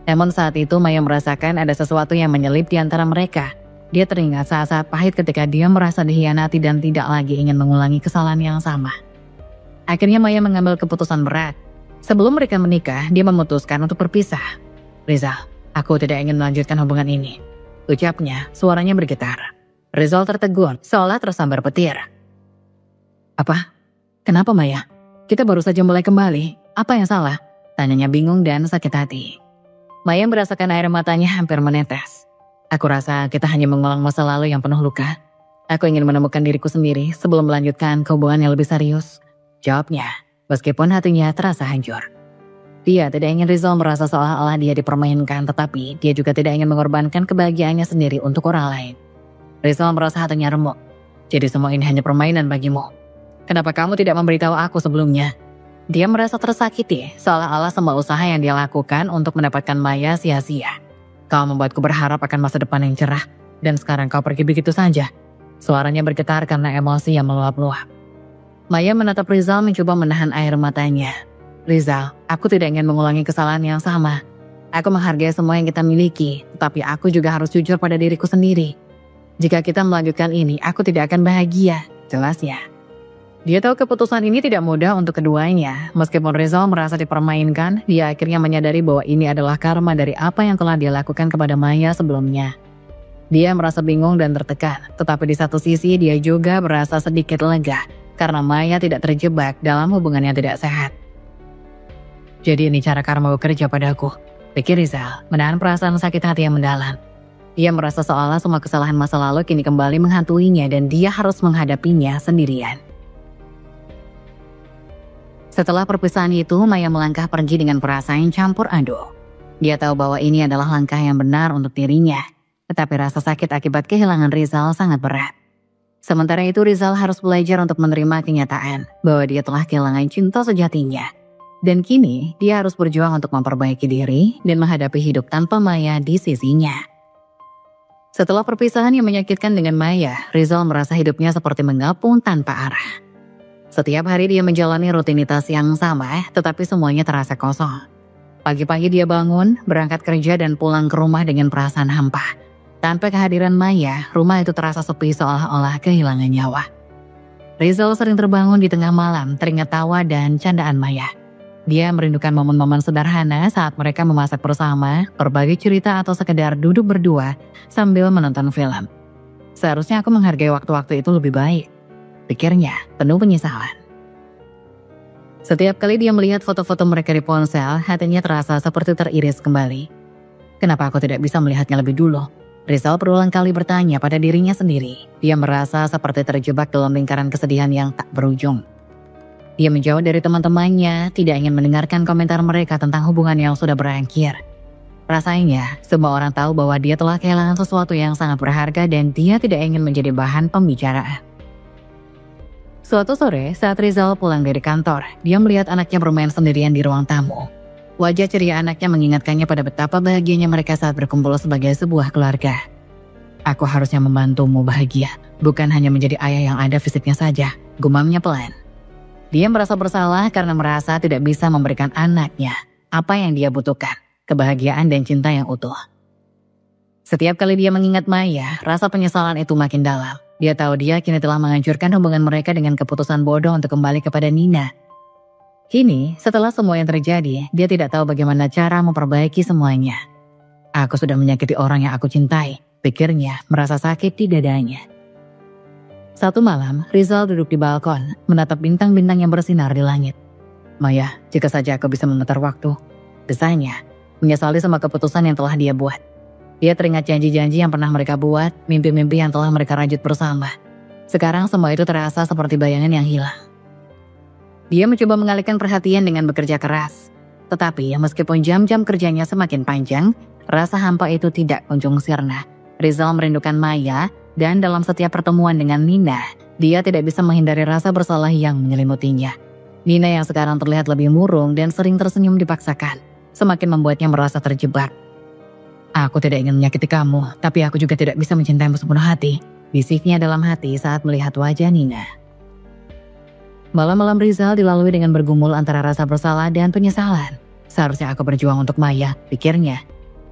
Namun saat itu Maya merasakan ada sesuatu yang menyelip di antara mereka. Dia teringat saat-saat pahit ketika dia merasa dikhianati dan tidak lagi ingin mengulangi kesalahan yang sama. Akhirnya Maya mengambil keputusan berat. Sebelum mereka menikah, dia memutuskan untuk berpisah. Rizal, aku tidak ingin melanjutkan hubungan ini, ucapnya, suaranya bergetar. Rizal tertegun, seolah tersambar petir. Apa? Kenapa Maya? Kita baru saja mulai kembali, apa yang salah? Tanyanya bingung dan sakit hati. Maya merasakan air matanya hampir menetes. Aku rasa kita hanya mengulang masa lalu yang penuh luka. Aku ingin menemukan diriku sendiri sebelum melanjutkan ke hubungan yang lebih serius, jawabnya. Meskipun hatinya terasa hancur. Dia tidak ingin Rizal merasa seolah-olah dia dipermainkan, tetapi dia juga tidak ingin mengorbankan kebahagiaannya sendiri untuk orang lain. Rizal merasa hatinya remuk. Jadi semua ini hanya permainan bagimu. Kenapa kamu tidak memberitahu aku sebelumnya? Dia merasa tersakiti, seolah-olah semua usaha yang dia lakukan untuk mendapatkan Maya sia-sia. Kau membuatku berharap akan masa depan yang cerah, dan sekarang kau pergi begitu saja. Suaranya bergetar karena emosi yang meluap-luap. Maya menatap Rizal mencoba menahan air matanya. Rizal, aku tidak ingin mengulangi kesalahan yang sama. Aku menghargai semua yang kita miliki, tetapi aku juga harus jujur pada diriku sendiri. Jika kita melanjutkan ini, aku tidak akan bahagia, jelas ya. Dia tahu keputusan ini tidak mudah untuk keduanya. Meskipun Rizal merasa dipermainkan, dia akhirnya menyadari bahwa ini adalah karma dari apa yang telah dia lakukan kepada Maya sebelumnya. Dia merasa bingung dan tertekan, tetapi di satu sisi dia juga merasa sedikit lega karena Maya tidak terjebak dalam hubungan yang tidak sehat. Jadi ini cara karma bekerja padaku, pikir Rizal, menahan perasaan sakit hati yang mendalam. Dia merasa seolah semua kesalahan masa lalu kini kembali menghantuinya dan dia harus menghadapinya sendirian. Setelah perpisahan itu, Maya melangkah pergi dengan perasaan campur aduk. Dia tahu bahwa ini adalah langkah yang benar untuk dirinya, tetapi rasa sakit akibat kehilangan Rizal sangat berat. Sementara itu Rizal harus belajar untuk menerima kenyataan bahwa dia telah kehilangan cinta sejatinya. Dan kini dia harus berjuang untuk memperbaiki diri dan menghadapi hidup tanpa Maya di sisinya. Setelah perpisahan yang menyakitkan dengan Maya, Rizal merasa hidupnya seperti mengapung tanpa arah. Setiap hari dia menjalani rutinitas yang sama, tetapi semuanya terasa kosong. Pagi-pagi dia bangun, berangkat kerja dan pulang ke rumah dengan perasaan hampa. Tanpa kehadiran Maya, rumah itu terasa sepi seolah-olah kehilangan nyawa. Rizal sering terbangun di tengah malam, teringat tawa dan candaan Maya. Dia merindukan momen-momen sederhana saat mereka memasak bersama, berbagi cerita atau sekedar duduk berdua sambil menonton film. Seharusnya aku menghargai waktu-waktu itu lebih baik, pikirnya penuh penyesalan. Setiap kali dia melihat foto-foto mereka di ponsel, hatinya terasa seperti teriris kembali. Kenapa aku tidak bisa melihatnya lebih dulu? Rizal berulang kali bertanya pada dirinya sendiri. Dia merasa seperti terjebak dalam lingkaran kesedihan yang tak berujung. Dia menjauh dari teman-temannya, tidak ingin mendengarkan komentar mereka tentang hubungan yang sudah berakhir. Rasanya, semua orang tahu bahwa dia telah kehilangan sesuatu yang sangat berharga dan dia tidak ingin menjadi bahan pembicaraan. Suatu sore, saat Rizal pulang dari kantor, dia melihat anaknya bermain sendirian di ruang tamu. Wajah ceria anaknya mengingatkannya pada betapa bahagianya mereka saat berkumpul sebagai sebuah keluarga. Aku harusnya membantumu bahagia, bukan hanya menjadi ayah yang ada fisiknya saja, gumamnya pelan. Dia merasa bersalah karena merasa tidak bisa memberikan anaknya apa yang dia butuhkan, kebahagiaan dan cinta yang utuh. Setiap kali dia mengingat Maya, rasa penyesalan itu makin dalam. Dia tahu dia kini telah menghancurkan hubungan mereka dengan keputusan bodoh untuk kembali kepada Nina. Kini, setelah semua yang terjadi, dia tidak tahu bagaimana cara memperbaiki semuanya. Aku sudah menyakiti orang yang aku cintai, pikirnya merasa sakit di dadanya. Satu malam, Rizal duduk di balkon, menatap bintang-bintang yang bersinar di langit. Maya, jika saja aku bisa memutar waktu, desanya, menyesali sama keputusan yang telah dia buat. Dia teringat janji-janji yang pernah mereka buat, mimpi-mimpi yang telah mereka rajut bersama. Sekarang semua itu terasa seperti bayangan yang hilang. Dia mencoba mengalihkan perhatian dengan bekerja keras. Tetapi meskipun jam-jam kerjanya semakin panjang, rasa hampa itu tidak kunjung sirna. Rizal merindukan Maya, dan dalam setiap pertemuan dengan Nina, dia tidak bisa menghindari rasa bersalah yang menyelimutinya. Nina yang sekarang terlihat lebih murung dan sering tersenyum dipaksakan, semakin membuatnya merasa terjebak. Aku tidak ingin menyakiti kamu, tapi aku juga tidak bisa mencintaimu sepenuh hati, bisiknya dalam hati saat melihat wajah Nina. Malam-malam Rizal dilalui dengan bergumul antara rasa bersalah dan penyesalan. Seharusnya aku berjuang untuk Maya, pikirnya.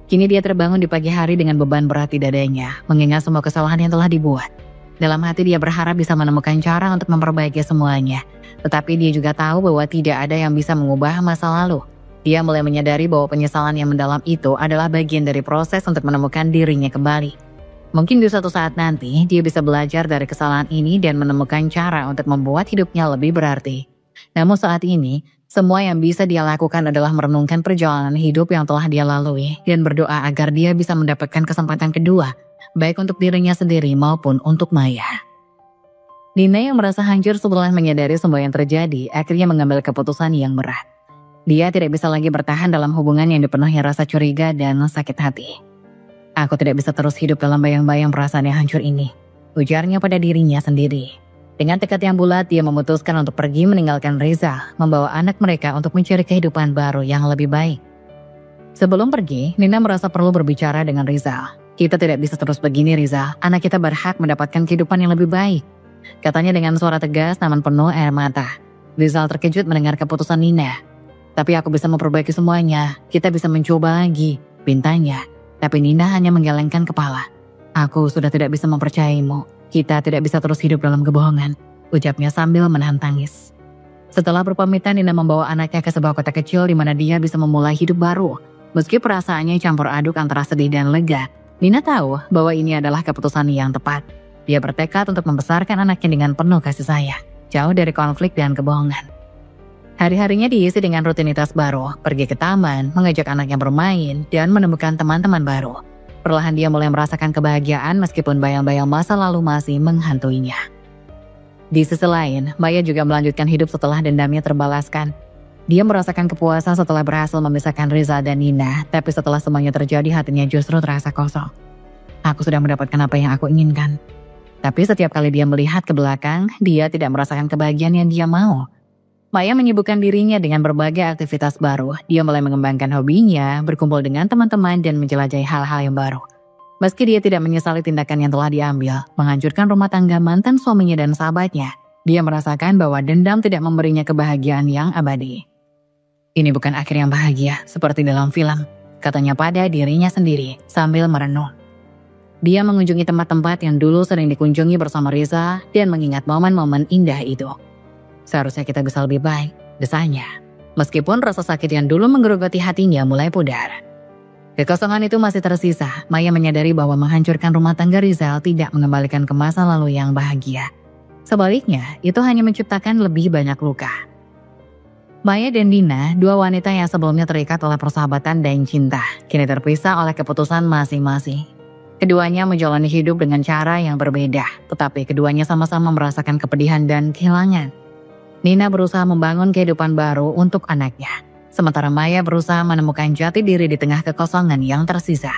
Kini dia terbangun di pagi hari dengan beban berat di dadanya, mengingat semua kesalahan yang telah dibuat. Dalam hati dia berharap bisa menemukan cara untuk memperbaiki semuanya. Tetapi dia juga tahu bahwa tidak ada yang bisa mengubah masa lalu. Dia mulai menyadari bahwa penyesalan yang mendalam itu adalah bagian dari proses untuk menemukan dirinya kembali. Mungkin di suatu saat nanti, dia bisa belajar dari kesalahan ini dan menemukan cara untuk membuat hidupnya lebih berarti. Namun saat ini, semua yang bisa dia lakukan adalah merenungkan perjalanan hidup yang telah dia lalui dan berdoa agar dia bisa mendapatkan kesempatan kedua, baik untuk dirinya sendiri maupun untuk Maya. Nina yang merasa hancur setelah menyadari semua yang terjadi, akhirnya mengambil keputusan yang berat. Dia tidak bisa lagi bertahan dalam hubungan yang dipenuhi rasa curiga dan sakit hati. Aku tidak bisa terus hidup dalam bayang-bayang perasaan yang hancur ini, ujarnya pada dirinya sendiri. Dengan tekad yang bulat, dia memutuskan untuk pergi meninggalkan Rizal, membawa anak mereka untuk mencari kehidupan baru yang lebih baik. Sebelum pergi, Nina merasa perlu berbicara dengan Rizal. Kita tidak bisa terus begini Rizal, anak kita berhak mendapatkan kehidupan yang lebih baik. katanya dengan suara tegas namun penuh air mata. Rizal terkejut mendengar keputusan Nina. Tapi aku bisa memperbaiki semuanya, kita bisa mencoba lagi, pintanya. Tapi Nina hanya menggelengkan kepala. Aku sudah tidak bisa mempercayaimu, kita tidak bisa terus hidup dalam kebohongan, ucapnya sambil menahan tangis. Setelah berpamitan, Nina membawa anaknya ke sebuah kota kecil di mana dia bisa memulai hidup baru. Meski perasaannya campur aduk antara sedih dan lega, Nina tahu bahwa ini adalah keputusan yang tepat. Dia bertekad untuk membesarkan anaknya dengan penuh kasih sayang, jauh dari konflik dan kebohongan. Hari-harinya diisi dengan rutinitas baru, pergi ke taman, mengajak anaknya bermain, dan menemukan teman-teman baru. Perlahan dia mulai merasakan kebahagiaan meskipun bayang-bayang masa lalu masih menghantuinya. Di sisi lain, Maya juga melanjutkan hidup setelah dendamnya terbalaskan. Dia merasakan kepuasan setelah berhasil memisahkan Rizal dan Nina, tapi setelah semuanya terjadi hatinya justru terasa kosong. Aku sudah mendapatkan apa yang aku inginkan. Tapi setiap kali dia melihat ke belakang, dia tidak merasakan kebahagiaan yang dia mau. Maya menyibukkan dirinya dengan berbagai aktivitas baru. Dia mulai mengembangkan hobinya, berkumpul dengan teman-teman, dan menjelajahi hal-hal yang baru. Meski dia tidak menyesali tindakan yang telah diambil, menghancurkan rumah tangga mantan suaminya dan sahabatnya, dia merasakan bahwa dendam tidak memberinya kebahagiaan yang abadi. Ini bukan akhir yang bahagia, seperti dalam film, katanya pada dirinya sendiri sambil merenung. Dia mengunjungi tempat-tempat yang dulu sering dikunjungi bersama Riza dan mengingat momen-momen indah itu. Seharusnya kita bisa lebih baik, desanya. Meskipun rasa sakit yang dulu menggerogoti hatinya mulai pudar. Kekosongan itu masih tersisa. Maya menyadari bahwa menghancurkan rumah tangga Rizal tidak mengembalikan ke masa lalu yang bahagia. Sebaliknya, itu hanya menciptakan lebih banyak luka. Maya dan Dina, dua wanita yang sebelumnya terikat oleh persahabatan dan cinta, kini terpisah oleh keputusan masing-masing. Keduanya menjalani hidup dengan cara yang berbeda, tetapi keduanya sama-sama merasakan kepedihan dan kehilangan. Nina berusaha membangun kehidupan baru untuk anaknya, sementara Maya berusaha menemukan jati diri di tengah kekosongan yang tersisa.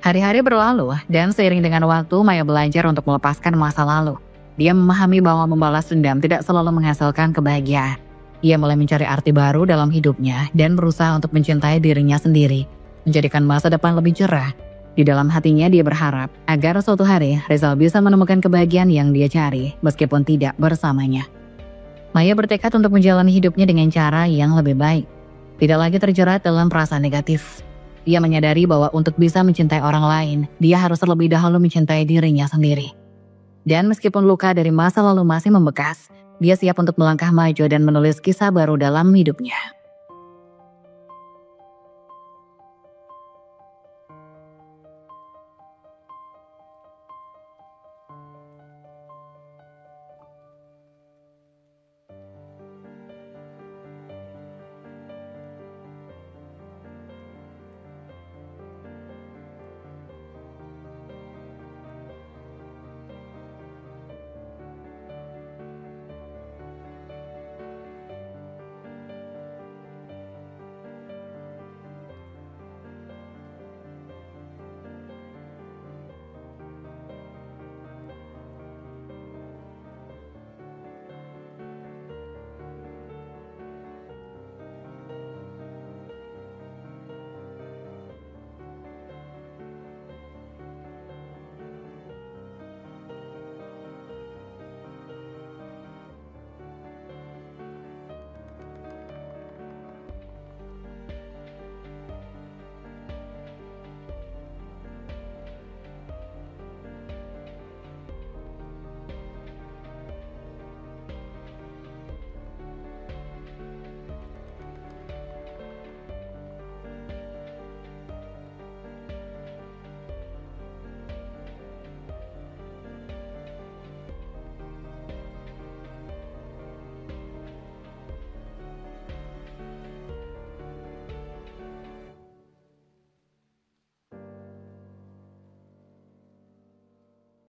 Hari-hari berlalu, dan seiring dengan waktu Maya belajar untuk melepaskan masa lalu. Dia memahami bahwa membalas dendam tidak selalu menghasilkan kebahagiaan. Ia mulai mencari arti baru dalam hidupnya dan berusaha untuk mencintai dirinya sendiri, menjadikan masa depan lebih cerah. Di dalam hatinya dia berharap agar suatu hari Rizal bisa menemukan kebahagiaan yang dia cari meskipun tidak bersamanya. Maya bertekad untuk menjalani hidupnya dengan cara yang lebih baik. Tidak lagi terjerat dalam perasaan negatif. Dia menyadari bahwa untuk bisa mencintai orang lain, dia harus terlebih dahulu mencintai dirinya sendiri. Dan meskipun luka dari masa lalu masih membekas, dia siap untuk melangkah maju dan menulis kisah baru dalam hidupnya.